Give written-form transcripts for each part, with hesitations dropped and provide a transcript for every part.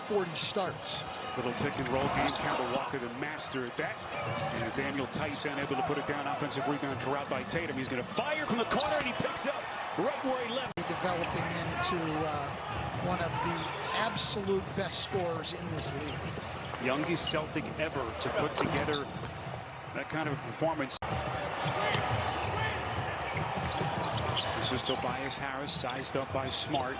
40 starts. Little pick and roll game. Kemba Walker, the master at that. And Daniel Tyson able to put it down. Offensive rebound corralled by Tatum. He's going to fire from the corner, and he picks up right where he left. Developing into one of the absolute best scorers in this league. Youngest Celtic ever to put together that kind of performance. This is Tobias Harris, sized up by Smart.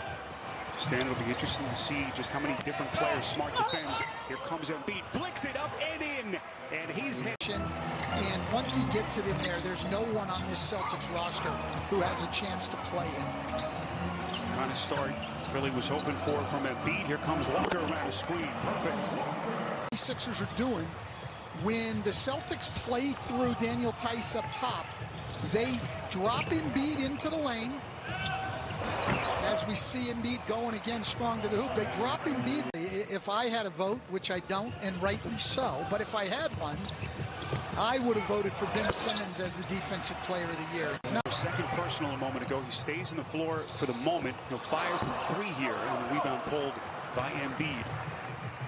Stan, it'll be interesting to see just how many different players Smart defends. Here comes Embiid, flicks it up and in, and he's hit. And once he gets it in there, there's no one on this Celtics roster who has a chance to play him. It's the kind of start Philly was hoping for from Embiid. Here comes Walker around a screen. Perfect. The Sixers are doing when the Celtics play through Daniel Tice up top, they drop Embiid into the lane. As we see Embiid going again strong to the hoop, they drop Embiid. If I had a vote, which I don't, and rightly so, but if I had one, I would have voted for Ben Simmons as the Defensive Player of the Year. Second personal a moment ago. He stays on the floor for the moment. He'll fire from three here, and the rebound pulled by Embiid.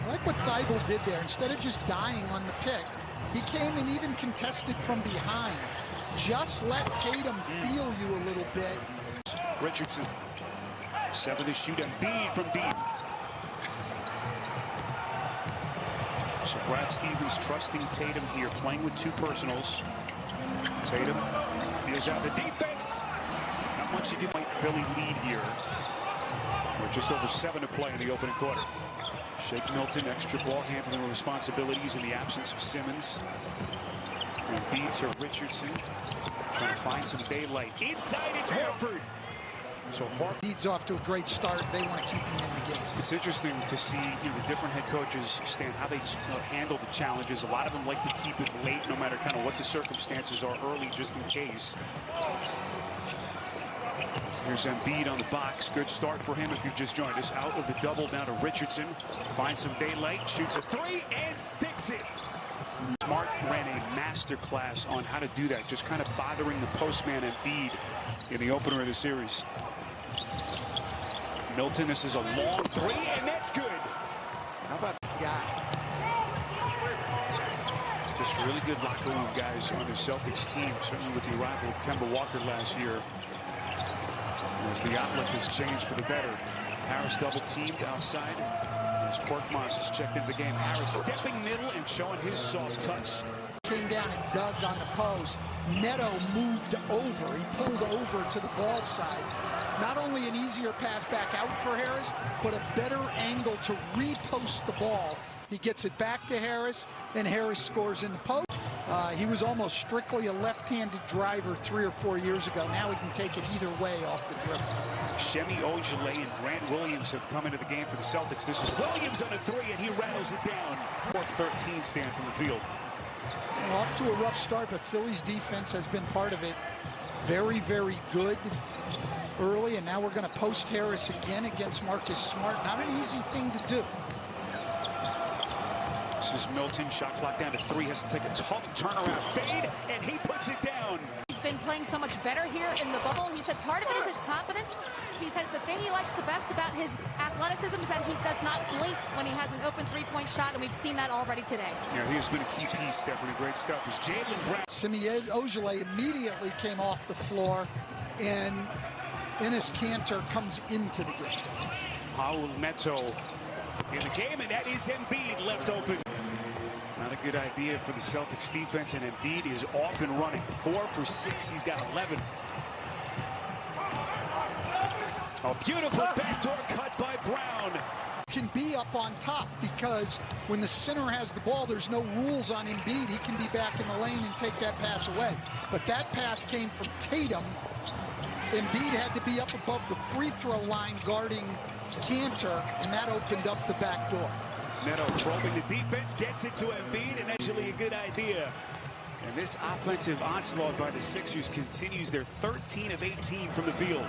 I like what Thibault did there. Instead of just dying on the pick, he came and even contested from behind. Just let Tatum feel you a little bit. Richardson, 7 to shoot. Embiid from deep. So Brad Stevens trusting Tatum here, playing with two personals. Tatum feels out the defense. Not much you can Philly lead here. We're just over 7 to play in the opening quarter. Shake Milton, extra ball handling responsibilities in the absence of Simmons. Embiid to Richardson, trying to find some daylight. Inside, it's Horford. So Embiid's off to a great start. They want to keep him in the game. It's interesting to see the different head coaches, Stan, how they handle the challenges. A lot of them like to keep it late, no matter kind of what the circumstances are early, just in case. Here's Embiid on the box. Good start for him if you've just joined us. Out of the double down to Richardson. Finds some daylight, shoots a three, and sticks it. Smart ran a masterclass on how to do that, just kind of bothering the postman Embiid in the opener of the series. Milton, this is a long three, and that's good. How about just really good locker room guys on the Celtics team, certainly with the arrival of Kemba Walker last year. As the outlook has changed for the better. Harris double teamed outside. As Korkmaz has checked into the game. Harris stepping middle and showing his soft touch. Came down and dug on the post. Neto moved over. He pulled over to the ball side. Not only an easier pass back out for Harris, but a better angle to repost the ball. He gets it back to Harris, and Harris scores in the post. He was almost strictly a left-handed driver 3 or 4 years ago. Now he can take it either way off the dribble. Shemi Ojeleye and Grant Williams have come into the game for the Celtics. This is Williams on a three, and he rattles it down. 4-13 stand from the field. Off to a rough start, but Philly's defense has been part of it. Very, very good early, and now we're going to post Harris again against Marcus Smart. Not an easy thing to do. This is Milton, shot clock down to 3, has to take a tough turnaround fade, and he puts it down. He's been playing so much better here in the bubble. He said part of it is his confidence. He says the thing he likes the best about his athleticism is that he does not blink when he has an open three-point shot, and we've seen that already today. Yeah, he has been a key piece, Stephanie. Great stuff. Is Jaylen Brown. Shemi Ojeleye immediately came off the floor, and Enes Kanter comes into the game. Paul Neto in the game, and that is Embiid left open. Not a good idea for the Celtics defense, and Embiid is off and running. 4 for 6, he's got 11. A beautiful backdoor cut by Brown. Can be up on top because when the center has the ball, there's no rules on Embiid. He can be back in the lane and take that pass away. But that pass came from Tatum. Embiid had to be up above the free throw line guarding Kanter, and that opened up the back door. Neto probing the defense, gets it to Embiid, and actually a good idea. And this offensive onslaught by the Sixers continues. They're 13 of 18 from the field.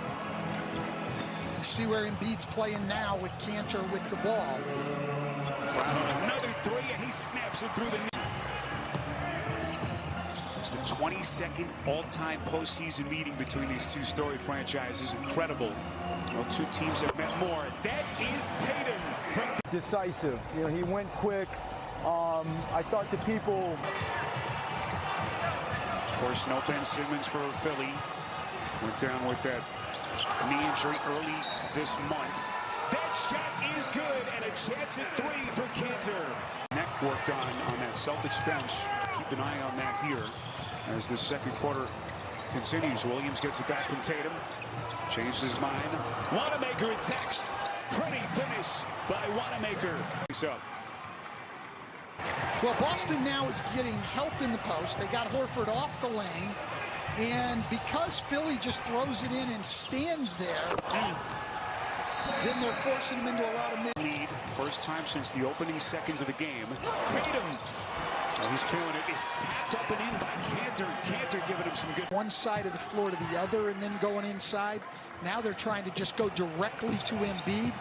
You see where Embiid's playing now with Kanter with the ball. Brown, another three, and he snaps it through the net. It's the 22nd all-time postseason meeting between these two storied franchises. Incredible. No two teams have met more. That is Tatum from decisive. You know, he went quick. I thought the people... Of course, no Ben Simmons for Philly. Went down with that knee injury early this month. That shot is good, and a chance at 3 for Cantor. Neck worked on that Celtics bench. Keep an eye on that here as the second quarter continues. Williams gets it back from Tatum. Changed his mind. Wanamaker attacks. Pretty finish by Wanamaker. He's up. Well, Boston now is getting help in the post. They got Horford off the lane. And because Philly just throws it in and stands there, then they're forcing him into a lot of lead. First time since the opening seconds of the game. Tatum. Oh, he's feeling it. It's tapped up and in by Cantor. Cantor giving him some good. one side of the floor to the other and then going inside. Now they're trying to just go directly to Embiid.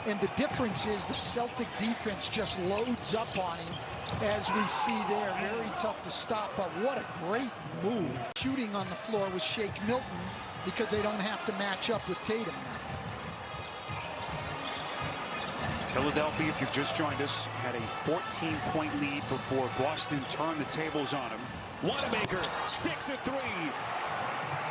And the difference is the Celtic defense just loads up on him, as we see there. Very tough to stop, but what a great move. Shooting on the floor with Shake Milton because they don't have to match up with Tatum now. Philadelphia, if you've just joined us, had a 14-point lead before Boston turned the tables on him. Wanamaker sticks a 3.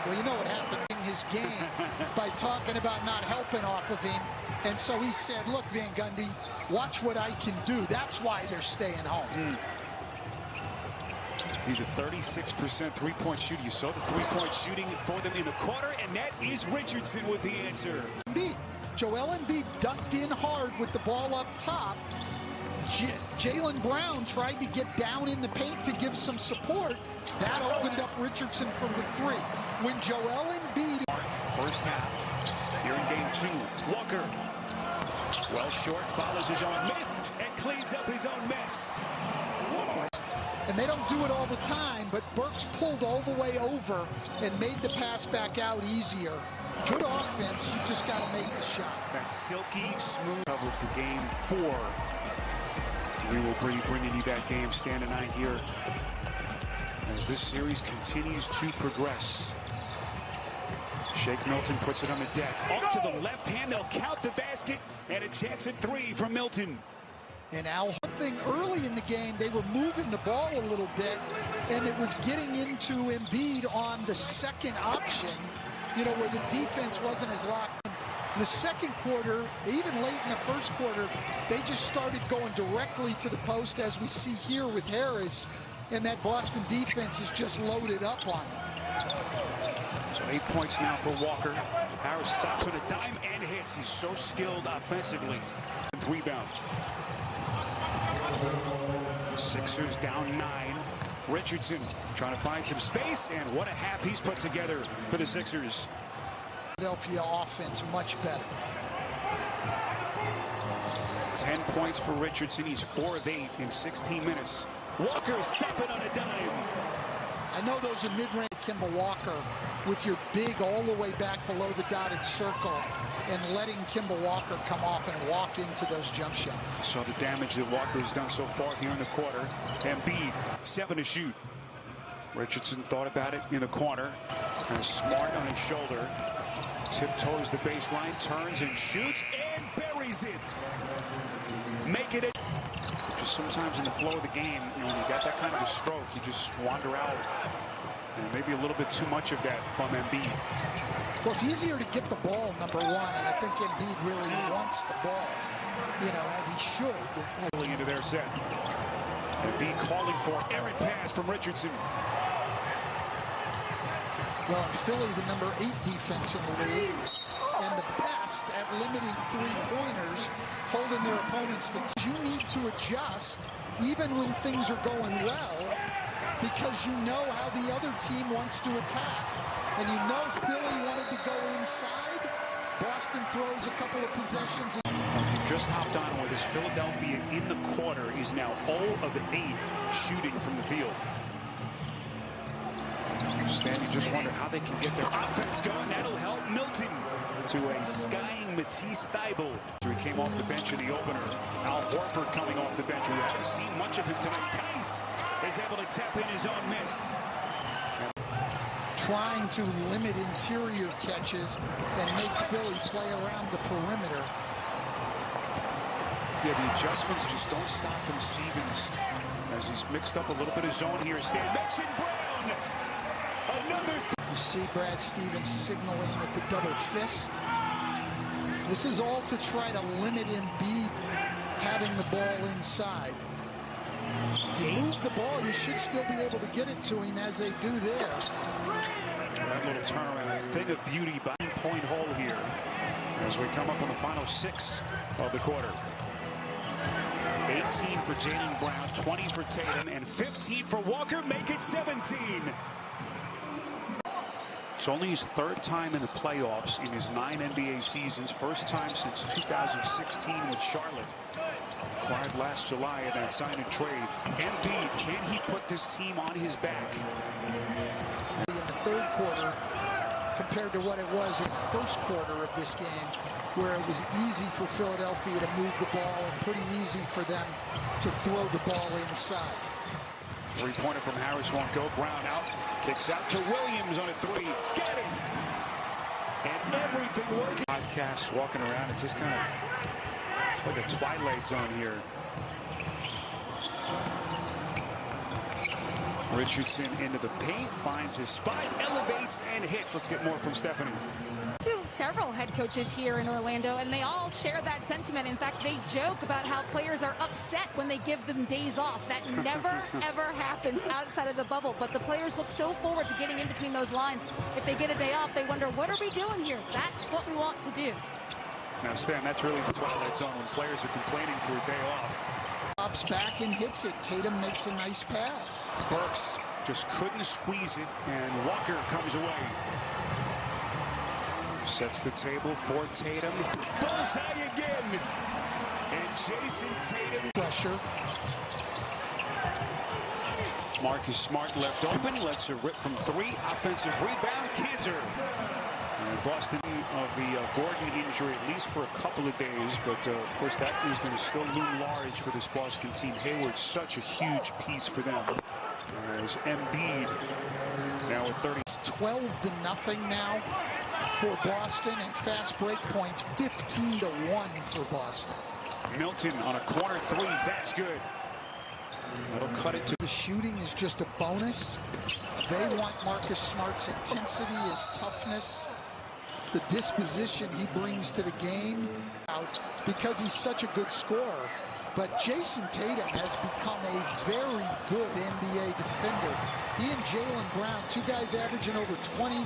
Well, you know what happened in his game by talking about not helping off of him. And so he said, look, Van Gundy, watch what I can do. That's why they're staying home. He's a 36% three-point shooter. You saw the three-point shooting for them in the quarter, And that is Richardson with the answer. Embiid. Joel Embiid ducked in hard with the ball up top. Jaylen Brown tried to get down in the paint to give some support. That opened up Richardson from the 3. When Joel Embiid... First half, here in game 2. Walker. Well short, follows his own miss, and cleans up his own mess. And they don't do it all the time, but Burks pulled all the way over and made the pass back out easier. Good offense, you just got to make the shot. That silky, smooth cover for game 4. We will be bringing you that game standing eye here as this series continues to progress. Shake Milton puts it on the deck. Off to the left hand, they'll count the basket, and a chance at 3 from Milton. And Al, thing early in the game, they were moving the ball a little bit, and it was getting into Embiid on the second option, you know, where the defense wasn't as locked in. In the second quarter, even late in the first quarter, they just started going directly to the post, as we see here with Harris, and that Boston defense is just loaded up on them. So 8 points now for Walker. Harris stops with a dime and hits. He's so skilled offensively. Rebound. Sixers down 9. Richardson trying to find some space, and what a half he's put together for the Sixers. Philadelphia offense much better. 10 points for Richardson. He's 4 of 8 in 16 minutes. Walker stepping on a dime. I know those are mid-range. Kemba Walker with your big all the way back below the dotted circle and letting Kemba Walker come off and walk into those jump shots. Saw the damage that Walker has done so far here in the quarter. Embiid, 7 to shoot. Richardson thought about it in the corner. Kind of smart on his shoulder. Tiptoes the baseline, turns and shoots, and buries it. Make it a... Just sometimes in the flow of the game, you know, when you got that kind of a stroke, you just wander out. And maybe a little bit too much of that from Embiid. Well, it's easier to get the ball, number 1, and I think Embiid really wants the ball, you know, as he should. Early into their set. Embiid calling for errant pass from Richardson. Well, in Philly, the number 8 defense in the league, and the best at limiting three-pointers, holding their opponents to... You need to adjust, even when things are going well, because you know how the other team wants to attack. And you know Philly wanted to go inside. Boston throws a couple of possessions. If you've just hopped on with us, Philadelphia in the quarter is now 0 of 8 shooting from the field. You just wonder how they can get their offense going. That'll help Milton to a skying Matisse Thybulle. He came off the bench in the opener. Al Horford coming off the bench. We haven't seen much of him tonight. Tice is able to tap in his own miss. Trying to limit interior catches and make Philly play around the perimeter. Yeah, the adjustments just don't stop from Stevens as he's mixed up a little bit of zone here. Stan Mason Brown. Another. You see Brad Stevens signaling with the double fist. This is all to try to limit Embiid having the ball inside. If you move the ball, you should still be able to get it to him as they do there. That little turnaround, a thing of beauty by point hole here as we come up on the final 6 of the quarter. 18 for Jaylen Brown, 20 for Tatum, and 15 for Walker. Make it 17. It's only his 3rd time in the playoffs in his 9 NBA seasons. First time since 2016 with Charlotte. Acquired last July in that sign and trade. Embiid, can he put this team on his back? In the 3rd quarter compared to what it was in the 1st quarter of this game, where it was easy for Philadelphia to move the ball and pretty easy for them to throw the ball inside. 3-pointer from Harris won't go. Brown out. Kicks out to Williams on a 3. Get it! And everything working. Podcast walking around. It's just kind of, it's like a twilight zone here. Richardson into the paint, finds his spot, elevates and hits. Let's get more from Stephanie. Several head coaches here in Orlando, and they all share that sentiment. In fact, they joke about how players are upset when they give them days off. That never, ever happens outside of the bubble. But the players look so forward to getting in between those lines. If they get a day off, they wonder, what are we doing here? That's what we want to do. Now, Stan, that's really the twilight zone when players are complaining for a day off. Pops back and hits it. Tatum makes a nice pass. Burks just couldn't squeeze it, and Walker comes away. Sets the table for Tatum. Bullseye again. And Jayson Tatum. Pressure. Marcus Smart left open. Lets it rip from 3. Offensive rebound. Cantor. And Boston of the Gordon injury, at least for a couple of days. But, of course, that is going to still loom large for this Boston team. Hayward's such a huge piece for them. As Embiid now at 30. 12-0 now for Boston, and fast break points 15-1 for Boston. Milton on a corner 3. That's good. That'll cut it to the shooting is just a bonus. They want Marcus Smart's intensity, his toughness, the disposition he brings to the game out because he's such a good scorer. But Jayson Tatum has become a very good NBA defender. He and Jaylen Brown, 2 guys averaging over 20,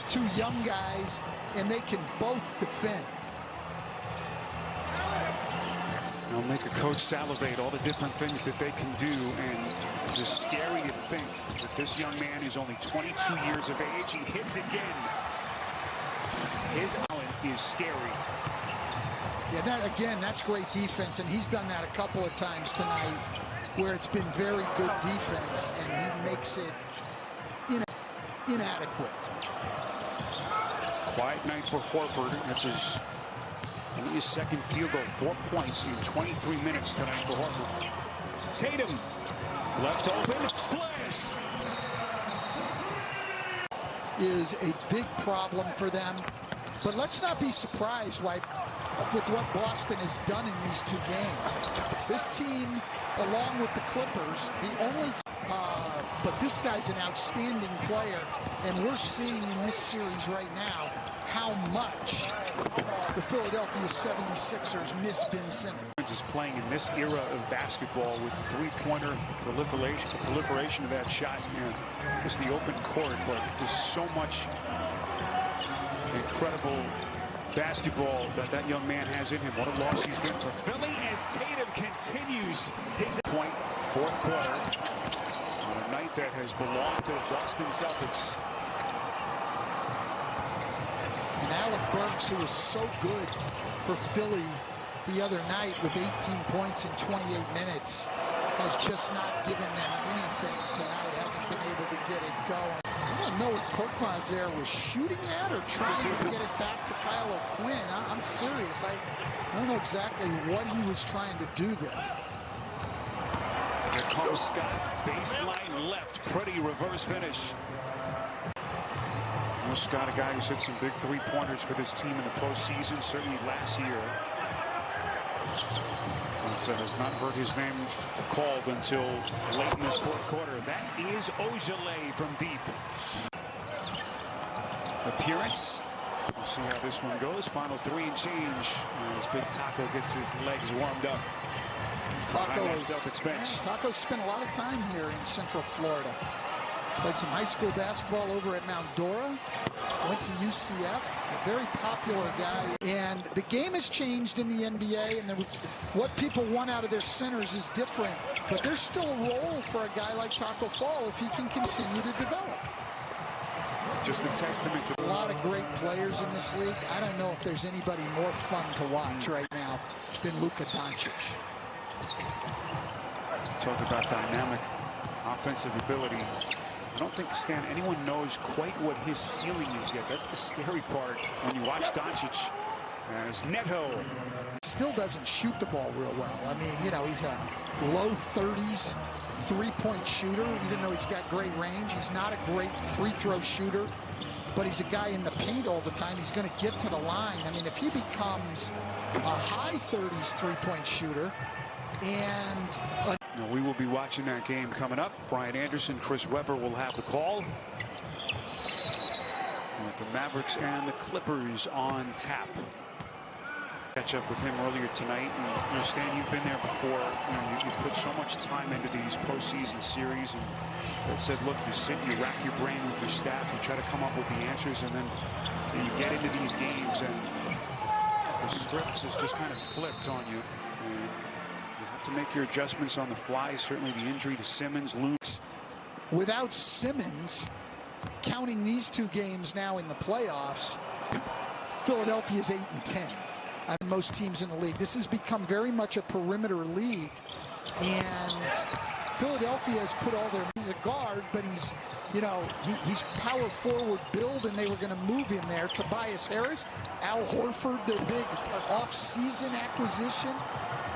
2 young guys, and they can both defend. It'll make a coach salivate all the different things that they can do, and just scary to think that this young man is only 22 years of age. He hits again. His talent is scary. Yeah, that's great defense, and he's done that a couple of times tonight where it's been very good defense, and he makes it inadequate. Quiet night for Horford. That's only his 2nd field goal. 4 points in 23 minutes tonight for Horford. Tatum left open. Splash! Is a big problem for them, but let's not be surprised with what Boston has done in these 2 games. This team, along with the Clippers, but this guy's an outstanding player, and we're seeing in this series right now how much the Philadelphia 76ers miss Ben Simmons. Is playing in this era of basketball with 3-pointer proliferation of that shot, and just the open court, but there's so much incredible basketball that young man has in him. What a loss he's been for Philly as Tatum continues his point. 4th quarter on a night that has belonged to the Boston Celtics. And Alec Burks, who was so good for Philly the other night with 18 points in 28 minutes, has just not given them anything tonight. Hasn't been able to get it going. I don't know if Korkmaz there was shooting that or trying to get it back to Kyle O'Quinn. I'm serious. I don't know exactly what he was trying to do there. Here comes Scott. Baseline left. Pretty reverse finish. Well, Scott, a guy who's hit some big 3-pointers for this team in the postseason, certainly last year. But has not heard his name called until late in this fourth quarter. That is Ojale from deep. Appearance. We'll see how this one goes. Final 3 and change as Big Taco gets his legs warmed up. Celtics bench. Taco spent a lot of time here in Central Florida. Played some high school basketball over at Mount Dora. Went to UCF. A very popular guy. And the game has changed in the NBA, and what people want out of their centers is different. But there's still a role for a guy like Taco Fall if he can continue to develop. Just a testament to a lot of great players in this league. I don't know if there's anybody more fun to watch right now than Luka Doncic. Talk about dynamic offensive ability. I don't think, Stan, anyone knows quite what his ceiling is yet. That's the scary part when you watch Doncic. As Neto still doesn't shoot the ball real well. I mean, you know, he's a low 30s three-point shooter, even though he's got great range. He's not a great free throw shooter, but he's a guy in the paint all the time. He's going to get to the line. I mean, if he becomes a high 30s three-point shooter and now we will be watching that game coming up. Brian Anderson, Chris Webber will have the call. With the Mavericks and the Clippers on tap. Catch up with him earlier tonight, and you know, Stan, you've been there before. You know, you put so much time into these postseason series, and Brett said, look, you sit, you rack your brain with your staff, you try to come up with the answers, and then you get into these games, and the script is just kind of flipped on you. And you have to make your adjustments on the fly. Certainly, the injury to Simmons looms. Without Simmons, counting these 2 games now in the playoffs, Philadelphia's 8-10. Most teams in the league. This has become very much a perimeter league, and Philadelphia has put all their. He's a guard, but he's, you know, he's power forward build, and they were going to move him there. Tobias Harris, Al Horford, their big off-season acquisition,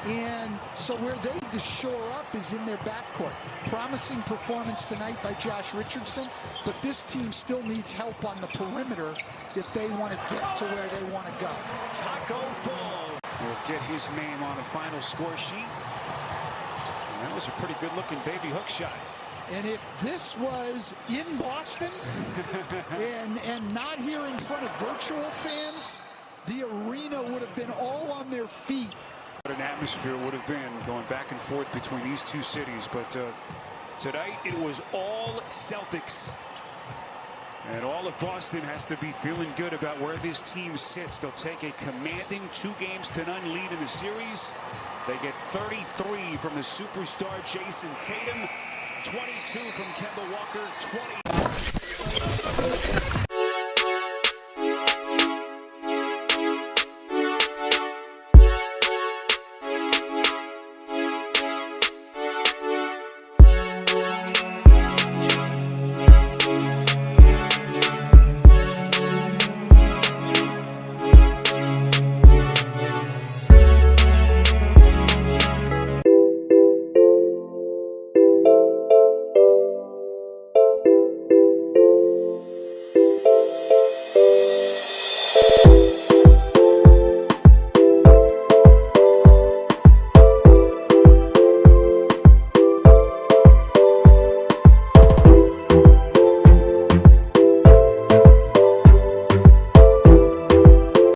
and so where they need to shore up is in their backcourt. Promising performance tonight by Josh Richardson, but this team still needs help on the perimeter if they want to get to where they want to go. Taco Fall will get his name on a final score sheet. And that was a pretty good-looking baby hook shot. And if this was in Boston and not here in front of virtual fans, the arena would have been all on their feet. What an atmosphere would have been going back and forth between these 2 cities. But tonight it was all Celtics. And all of Boston has to be feeling good about where this team sits. They'll take a commanding 2-0 lead in the series. They get 33 from the superstar Jayson Tatum, 22 from Kemba Walker, 20.